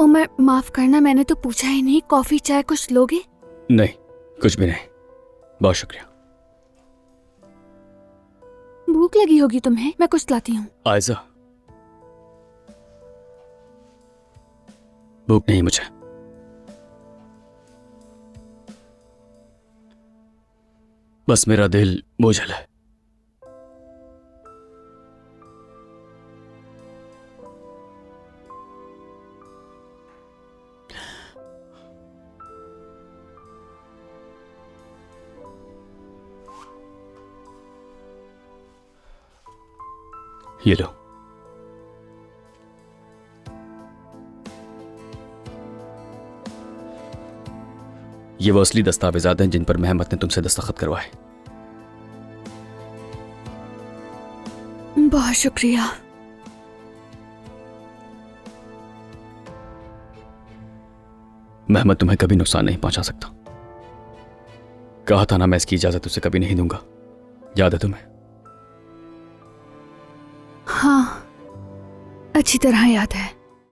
उमर, माफ करना, मैंने तो पूछा ही नहीं। कॉफी चाय कुछ लोगे? नहीं, कुछ भी नहीं, बहुत शुक्रिया। भूख लगी होगी तुम्हें, मैं कुछ लाती हूँ। आयजा, भूख नहीं मुझे। बस मेरा दिल बोझल है। ये लो। ये वो असली दस्तावेजात हैं जिन पर मेहमत ने तुमसे दस्तखत करवाए। बहुत शुक्रिया। मेहमत तुम्हें कभी नुकसान नहीं पहुंचा सकता। कहा था ना, मैं इसकी इजाजत उसे कभी नहीं दूंगा। याद है तुम्हें? हाँ, अच्छी तरह याद है।